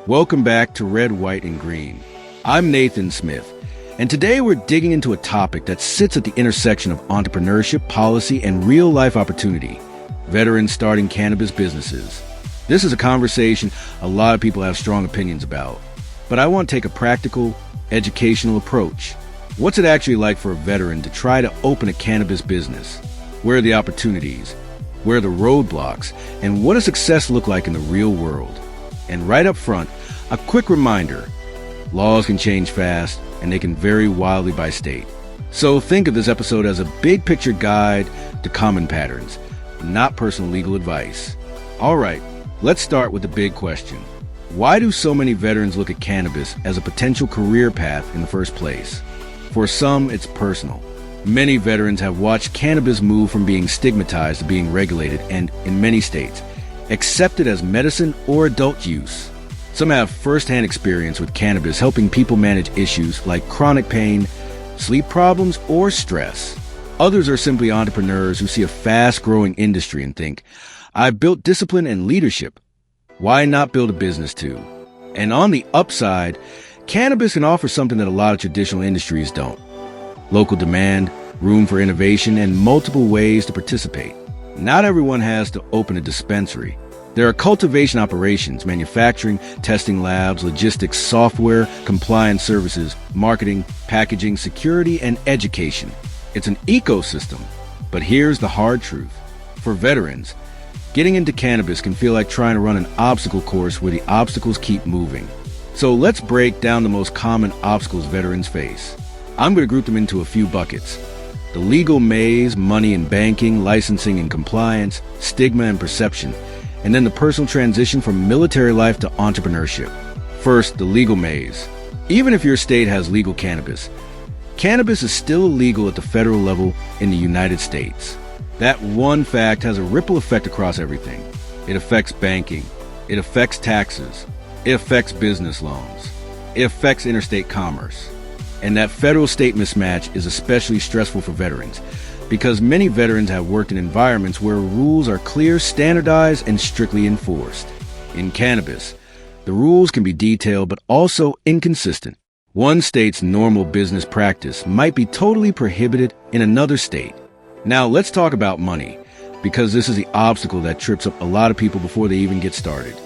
Welcome back to Red, White, and Green. I'm Nathan Smith, and today we're digging into a topic that sits at the intersection of entrepreneurship, policy, and real-life opportunity: veterans starting cannabis businesses. This is a conversation a lot of people have strong opinions about, but I want to take a practical, educational approach. What's it actually like for a veteran to try to open a cannabis business? Where are the opportunities? Where are the roadblocks? And what does success look like in the real world? And right up front, a quick reminder: laws can change fast, and they can vary wildly by state. So think of this episode as a big picture guide to common patterns, not personal legal advice. All right, let's start with the big question. Why do so many veterans look at cannabis as a potential career path in the first place? For some, it's personal. Many veterans have watched cannabis move from being stigmatized to being regulated and, in many states, accepted as medicine or adult use. Some have first-hand experience with cannabis helping people manage issues like chronic pain, sleep problems, or stress. Others are simply entrepreneurs who see a fast-growing industry and think, I've built discipline and leadership. Why not build a business too? And on the upside, cannabis can offer something that a lot of traditional industries don't: local demand, room for innovation, and multiple ways to participate. Not everyone has to open a dispensary. There are cultivation operations, manufacturing, testing labs, logistics, software, compliance services, marketing, packaging, security, and education. It's an ecosystem. But here's the hard truth. For veterans, getting into cannabis can feel like trying to run an obstacle course where the obstacles keep moving. So let's break down the most common obstacles veterans face. I'm going to group them into a few buckets: the legal maze, money and banking, licensing and compliance, stigma and perception, and then the personal transition from military life to entrepreneurship. First, the legal maze. Even if your state has legal cannabis, cannabis is still illegal at the federal level in the United States. That one fact has a ripple effect across everything. It affects banking. It affects taxes. It affects business loans. It affects interstate commerce. And that federal-state mismatch is especially stressful for veterans because many veterans have worked in environments where rules are clear, standardized, and strictly enforced. In cannabis, the rules can be detailed but also inconsistent. One state's normal business practice might be totally prohibited in another state. Now let's talk about money, because this is the obstacle that trips up a lot of people before they even get started.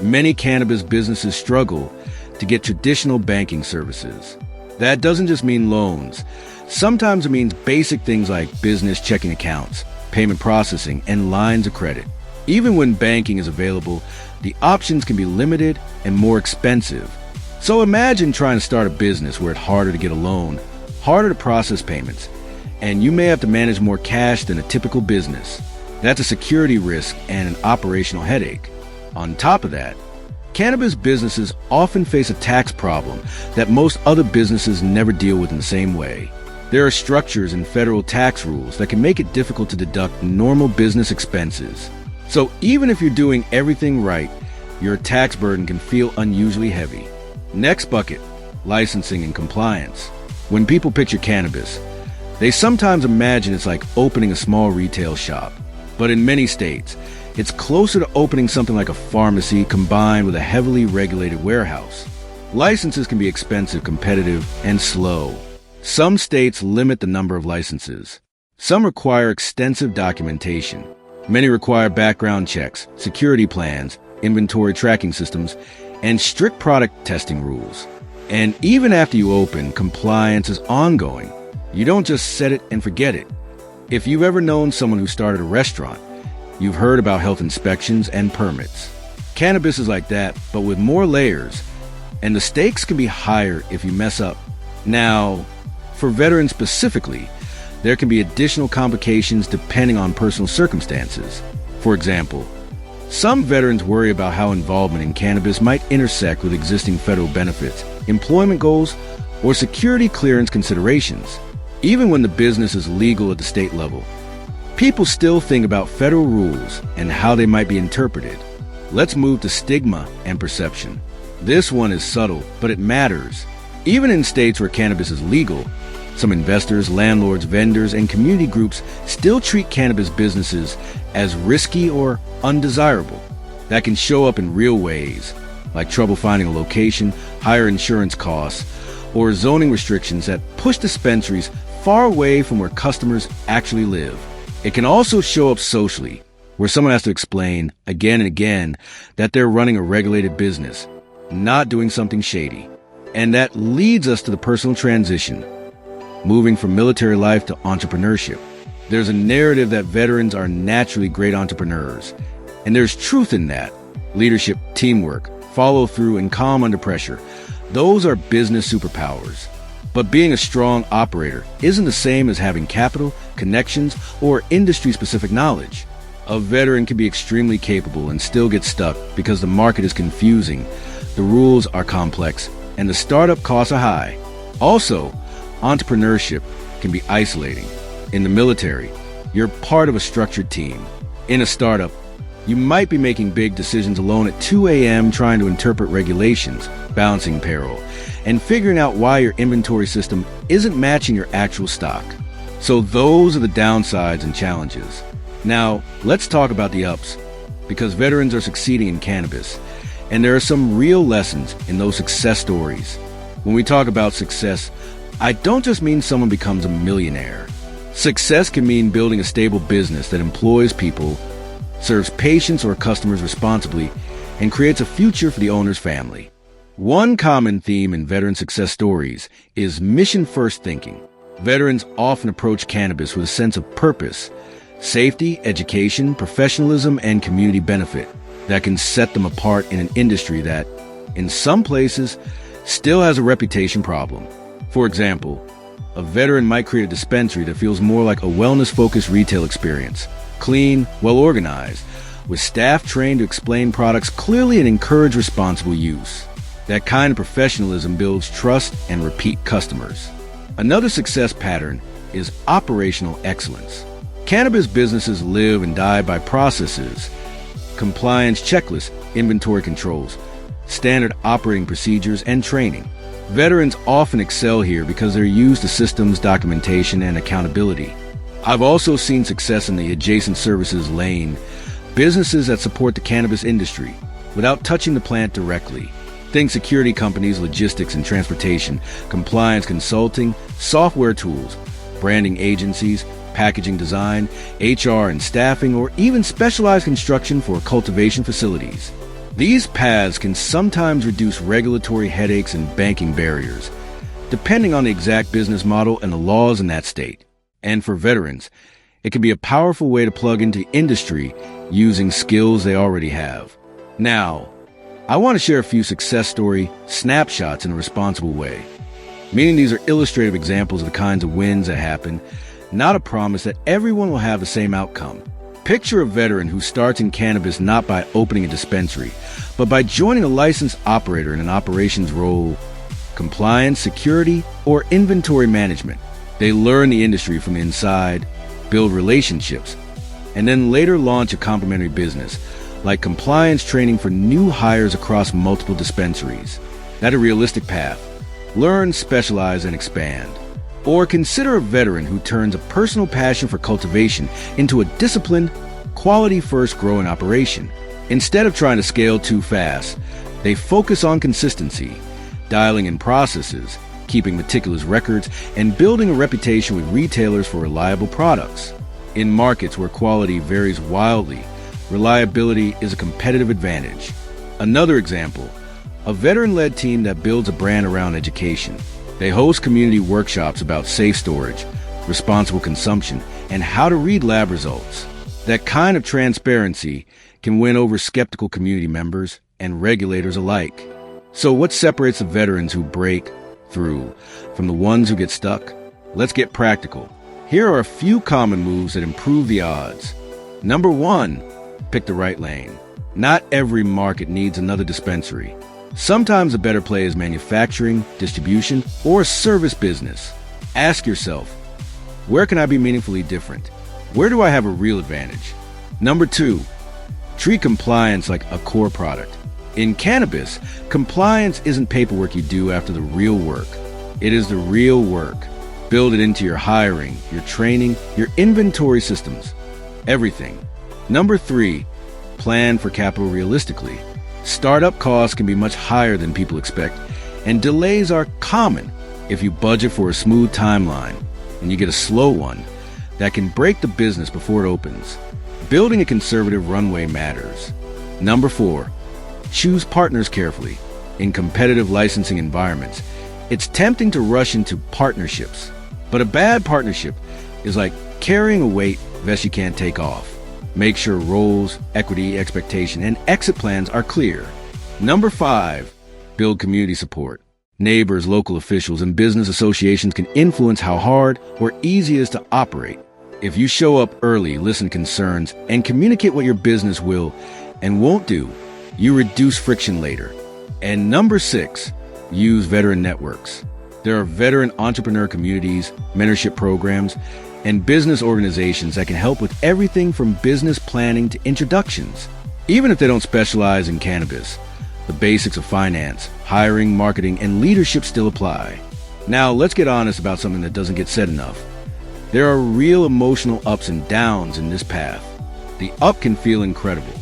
Many cannabis businesses struggle to get traditional banking services. That doesn't just mean loans. Sometimes it means basic things like business checking accounts, payment processing, and lines of credit. Even when banking is available, the options can be limited and more expensive. So imagine trying to start a business where it's harder to get a loan, harder to process payments, and you may have to manage more cash than a typical business. That's a security risk and an operational headache. On top of that, cannabis businesses often face a tax problem that most other businesses never deal with in the same way. There are structures in federal tax rules that can make it difficult to deduct normal business expenses. So even if you're doing everything right, your tax burden can feel unusually heavy. Next bucket: licensing and compliance. When people picture cannabis, they sometimes imagine it's like opening a small retail shop. But in many states, it's closer to opening something like a pharmacy combined with a heavily regulated warehouse. Licenses can be expensive, competitive, and slow. Some states limit the number of licenses. Some require extensive documentation. Many require background checks, security plans, inventory tracking systems, and strict product testing rules. And even after you open, compliance is ongoing. You don't just set it and forget it. If you've ever known someone who started a restaurant, you've heard about health inspections and permits. Cannabis is like that, but with more layers, and the stakes can be higher if you mess up. Now, for veterans specifically, there can be additional complications depending on personal circumstances. For example, some veterans worry about how involvement in cannabis might intersect with existing federal benefits, employment goals, or security clearance considerations. Even when the business is legal at the state level, people still think about federal rules and how they might be interpreted. Let's move to stigma and perception. This one is subtle, but it matters. Even in states where cannabis is legal, some investors, landlords, vendors, and community groups still treat cannabis businesses as risky or undesirable. That can show up in real ways: like trouble finding a location, higher insurance costs, or zoning restrictions that push dispensaries far away from where customers actually live. It can also show up socially, where someone has to explain again and again that they're running a regulated business, not doing something shady. And that leads us to the personal transition, moving from military life to entrepreneurship. There's a narrative that veterans are naturally great entrepreneurs, and there's truth in that. Leadership, teamwork, follow through, and calm under pressure. Those are business superpowers. But being a strong operator isn't the same as having capital, connections, or industry-specific knowledge. A veteran can be extremely capable and still get stuck because the market is confusing, the rules are complex, and the startup costs are high. Also, entrepreneurship can be isolating. In the military, you're part of a structured team. In a startup, you might be making big decisions alone at 2 a.m. trying to interpret regulations, balancing payroll, and figuring out why your inventory system isn't matching your actual stock. So those are the downsides and challenges. Now, let's talk about the ups, because veterans are succeeding in cannabis, and there are some real lessons in those success stories. When we talk about success, I don't just mean someone becomes a millionaire. Success can mean building a stable business that employs people, serves patients or customers responsibly, and creates a future for the owner's family. One common theme in veteran success stories is mission-first thinking. Veterans often approach cannabis with a sense of purpose, safety, education, professionalism, and community benefit that can set them apart in an industry that, in some places, still has a reputation problem. For example, a veteran might create a dispensary that feels more like a wellness-focused retail experience, clean, well-organized, with staff trained to explain products clearly and encourage responsible use. That kind of professionalism builds trust and repeat customers. Another success pattern is operational excellence. Cannabis businesses live and die by processes, compliance checklists, inventory controls, standard operating procedures, and training. Veterans often excel here because they're used to systems, documentation, and accountability. I've also seen success in the adjacent services lane, businesses that support the cannabis industry without touching the plant directly. Think security companies, logistics and transportation, compliance consulting, software tools, branding agencies, packaging design, HR and staffing, or even specialized construction for cultivation facilities. These paths can sometimes reduce regulatory headaches and banking barriers, depending on the exact business model and the laws in that state. And for veterans, it can be a powerful way to plug into industry using skills they already have. Now, I want to share a few success story snapshots in a responsible way, meaning these are illustrative examples of the kinds of wins that happen, not a promise that everyone will have the same outcome. Picture a veteran who starts in cannabis not by opening a dispensary, but by joining a licensed operator in an operations role, compliance, security, or inventory management. They learn the industry from the inside, build relationships, and then later launch a complementary business, like compliance training for new hires across multiple dispensaries. That's a realistic path. Learn, specialize, and expand. Or consider a veteran who turns a personal passion for cultivation into a disciplined, quality-first growing operation. Instead of trying to scale too fast, they focus on consistency, dialing in processes, keeping meticulous records, and building a reputation with retailers for reliable products. In markets where quality varies wildly, reliability is a competitive advantage. Another example, a veteran-led team that builds a brand around education. They host community workshops about safe storage, responsible consumption, and how to read lab results. That kind of transparency can win over skeptical community members and regulators alike. So what separates the veterans who break through from the ones who get stuck? Let's get practical. Here are a few common moves that improve the odds. Number 1, pick the right lane. Not every market needs another dispensary. Sometimes a better play is manufacturing, distribution, or a service business. Ask yourself, where can I be meaningfully different? Where do I have a real advantage? Number 2, treat compliance like a core product. In cannabis, compliance isn't paperwork you do after the real work. It is the real work. Build it into your hiring, your training, your inventory systems, everything. Number 3, plan for capital realistically. Startup costs can be much higher than people expect, and delays are common. If you budget for a smooth timeline and you get a slow one, that can break the business before it opens. Building a conservative runway matters. Number 4, choose partners carefully. In competitive licensing environments, it's tempting to rush into partnerships, but a bad partnership is like carrying a weight vest you can't take off. Make sure roles, equity, expectation, and exit plans are clear. Number 5, build community support. Neighbors, local officials, and business associations can influence how hard or easy it is to operate. If you show up early, listen to concerns, and communicate what your business will and won't do, you reduce friction later. And number 6, use veteran networks. There are veteran entrepreneur communities, mentorship programs, and business organizations that can help with everything from business planning to introductions. Even if they don't specialize in cannabis, the basics of finance, hiring, marketing, and leadership still apply. Now, let's get honest about something that doesn't get said enough. There are real emotional ups and downs in this path. The up can feel incredible.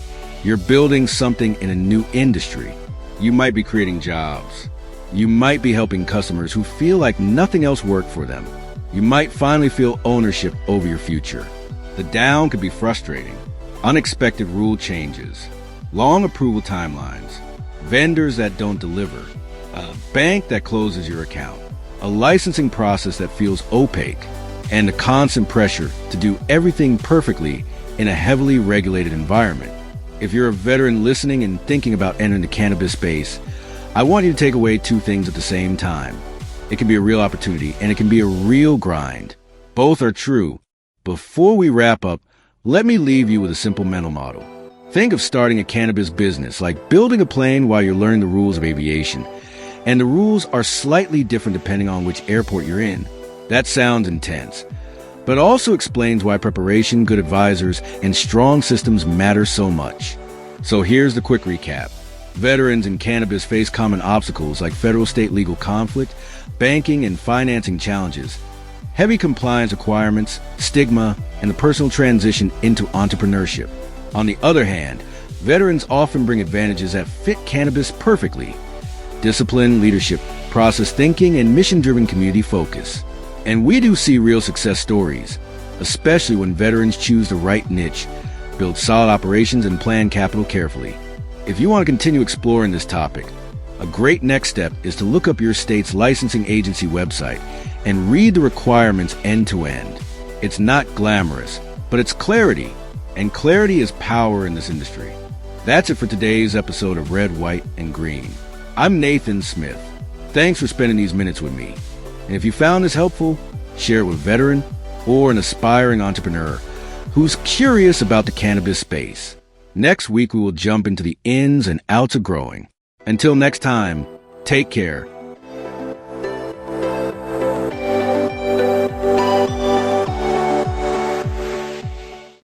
You're building something in a new industry. You might be creating jobs. You might be helping customers who feel like nothing else worked for them. You might finally feel ownership over your future. The down could be frustrating. Unexpected rule changes, long approval timelines, vendors that don't deliver, a bank that closes your account, a licensing process that feels opaque, and the constant pressure to do everything perfectly in a heavily regulated environment. If you're a veteran listening and thinking about entering the cannabis space, I want you to take away 2 things at the same time. It can be a real opportunity and it can be a real grind. Both are true. Before we wrap up, let me leave you with a simple mental model. Think of starting a cannabis business like building a plane while you're learning the rules of aviation. And the rules are slightly different depending on which airport you're in. That sounds intense, but also explains why preparation, good advisors, and strong systems matter so much. So here's the quick recap. Veterans in cannabis face common obstacles like federal-state legal conflict, banking and financing challenges, heavy compliance requirements, stigma, and the personal transition into entrepreneurship. On the other hand, veterans often bring advantages that fit cannabis perfectly: discipline, leadership, process thinking, and mission-driven community focus. And we do see real success stories, especially when veterans choose the right niche, build solid operations, and plan capital carefully. If you want to continue exploring this topic, a great next step is to look up your state's licensing agency website and read the requirements end to end. It's not glamorous, but it's clarity, and clarity is power in this industry. That's it for today's episode of Red, White, and Green. I'm Nathan Smith. Thanks for spending these minutes with me. And if you found this helpful, share it with a veteran or an aspiring entrepreneur who's curious about the cannabis space. Next week, we will jump into the ins and outs of growing. Until next time, take care